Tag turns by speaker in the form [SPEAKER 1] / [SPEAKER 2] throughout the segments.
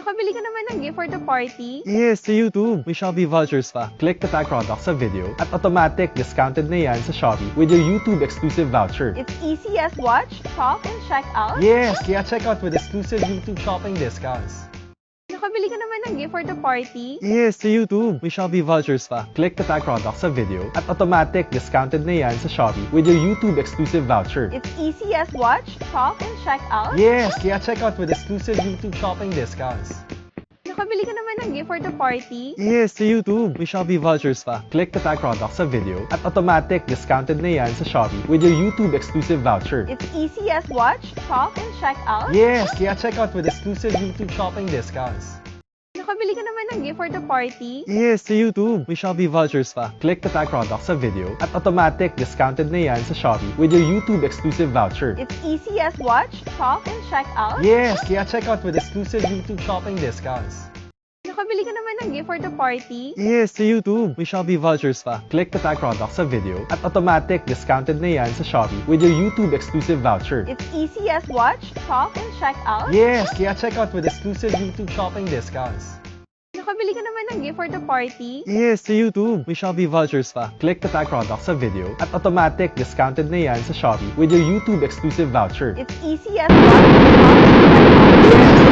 [SPEAKER 1] Nakabili ka naman ng gift for the party?
[SPEAKER 2] Yes, sa YouTube, may Shopee vouchers pa. Click the tag product sa video at automatic discounted na yan sa Shopee with your YouTube exclusive voucher.
[SPEAKER 1] It's easy as watch, shop, and check out.
[SPEAKER 2] Yes, kaya check out with exclusive YouTube shopping discounts.
[SPEAKER 1] Nakabili ka naman ng gift for the party?
[SPEAKER 2] Yes, sa YouTube, may Shopee vouchers pa. Click the tag product sa video at automatic discounted na yan sa Shopee with your YouTube exclusive voucher.
[SPEAKER 1] It's easy as watch, shop, and check out.
[SPEAKER 2] Yes, kaya check out with exclusive YouTube shopping discounts.
[SPEAKER 1] Nakabili ka naman ng gift for the party?
[SPEAKER 2] Yes, sa YouTube, may Shopee vouchers pa. Click the tag product sa video at automatic discounted na yan sa Shopee with your YouTube exclusive voucher.
[SPEAKER 1] It's easy as watch, shop, and check out.
[SPEAKER 2] Yes, kaya check out with exclusive YouTube shopping discounts.
[SPEAKER 1] Nakabili ka naman ng gift for the party?
[SPEAKER 2] Yes, sa YouTube, may Shopee vouchers pa. Click the tag product sa video at automatic discounted na yan sa Shopee with your YouTube exclusive voucher.
[SPEAKER 1] It's easy as watch, shop, and check out.
[SPEAKER 2] Yes, kaya check out with exclusive YouTube shopping discounts.
[SPEAKER 1] Nakabili ka naman ng gift for the party?
[SPEAKER 2] Yes, sa YouTube, may Shopee vouchers pa. Click the tag product sa video at automatic discounted na yan sa Shopee with your YouTube exclusive voucher.
[SPEAKER 1] It's easy as watch, shop, and check out.
[SPEAKER 2] Yes, kaya check out with exclusive YouTube shopping discounts.
[SPEAKER 1] Nakabili ka naman ng gift for the party?
[SPEAKER 2] Yes, sa YouTube, may Shopee vouchers pa. Click the tag product sa video at automatic discounted na yan sa Shopee with your YouTube exclusive voucher.
[SPEAKER 1] It's easy as watch, shop, and check out.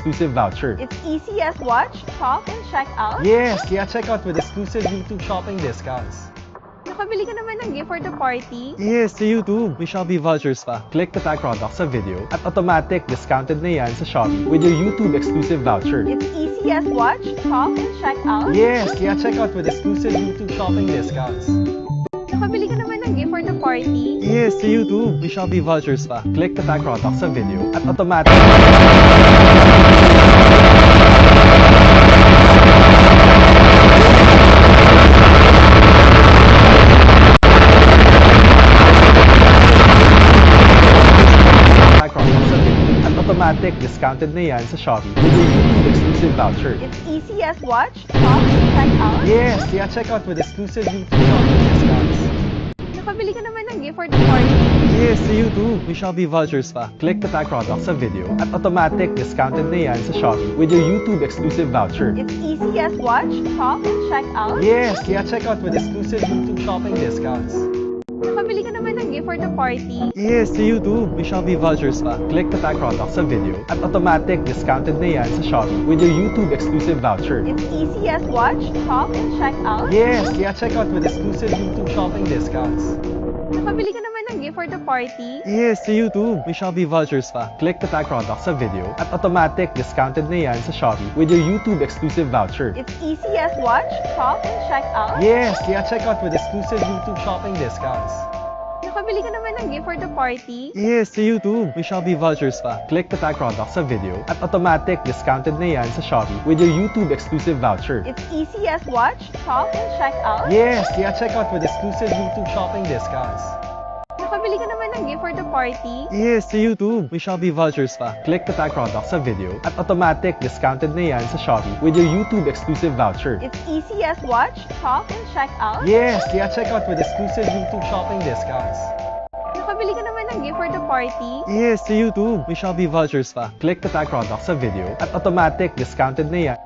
[SPEAKER 2] Exclusive voucher.
[SPEAKER 1] It's easy as watch, shop, and check out.
[SPEAKER 2] Yes, kaya check out with exclusive YouTube shopping discounts.
[SPEAKER 1] Nakabili ka naman ng gift for the party?
[SPEAKER 2] Yes, sa YouTube, may Shopee vouchers pa. Click the tag product sa video at automatic discounted na yan sa Shopee with your YouTube exclusive voucher.
[SPEAKER 1] It's easy as watch, shop, and check out.
[SPEAKER 2] Yes, kaya check out with exclusive YouTube shopping discounts.
[SPEAKER 1] Nakabili ka naman ng gift for the party?
[SPEAKER 2] Yes, sa YouTube, may Shopee vouchers pa. Click the tag product sa video at automatic discounted na yan sa Shopee with your YouTube exclusive voucher.
[SPEAKER 1] It's easy as watch, shop, and check out.
[SPEAKER 2] Yes, kaya check out with exclusive YouTube shopping discounts.
[SPEAKER 1] Nakabili ka naman ng gift for the party?
[SPEAKER 2] Yes, sa YouTube, may Shopee vouchers pa. Click the tag product sa video at automatic discounted na yan sa Shopee with your YouTube exclusive voucher.
[SPEAKER 1] It's easy as watch, shop, and check out.
[SPEAKER 2] Yes, kaya check out with exclusive YouTube shopping discounts.
[SPEAKER 1] Nakabili ka naman ng gift for the party?
[SPEAKER 2] Yes, sa YouTube, may Shopee vouchers pa. Click the tag product sa video at automatic discounted na yan sa Shopee with your YouTube exclusive voucher.
[SPEAKER 1] It's easy as watch, shop, and check out.
[SPEAKER 2] Yes, kaya check out with exclusive YouTube shopping discounts.
[SPEAKER 1] Nakabili ka naman ng gift for the party?
[SPEAKER 2] Yes, sa YouTube, may Shopee vouchers pa. Click the tag product sa video at automatic discounted na yan sa Shopee with your YouTube exclusive voucher.
[SPEAKER 1] It's easy as watch, shop, and check out.
[SPEAKER 2] Yes, kaya check out with exclusive YouTube shopping discounts.
[SPEAKER 1] Nakabili ka naman ng gift for the party?
[SPEAKER 2] Yes, sa YouTube, may Shopee vouchers pa. Click the tag product sa video at automatic discounted na yan sa Shopee with your YouTube exclusive voucher.
[SPEAKER 1] It's easy as watch, shop, and check out.
[SPEAKER 2] Yes, kaya check out with exclusive YouTube shopping discounts.
[SPEAKER 1] Nakabili ka naman ng gift for the party?
[SPEAKER 2] Yes, sa YouTube, may Shopee vouchers pa. Click the tag product sa video at automatic discounted na yan sa Shopee with your YouTube exclusive voucher.
[SPEAKER 1] It's easy as watch, shop, and check out.
[SPEAKER 2] Yes, kaya check out with exclusive YouTube shopping discounts.
[SPEAKER 1] Nakabili ka naman ng gift for the party?
[SPEAKER 2] Yes, sa YouTube, may Shopee vouchers pa. Click the tag product sa video at automatic discounted na yan.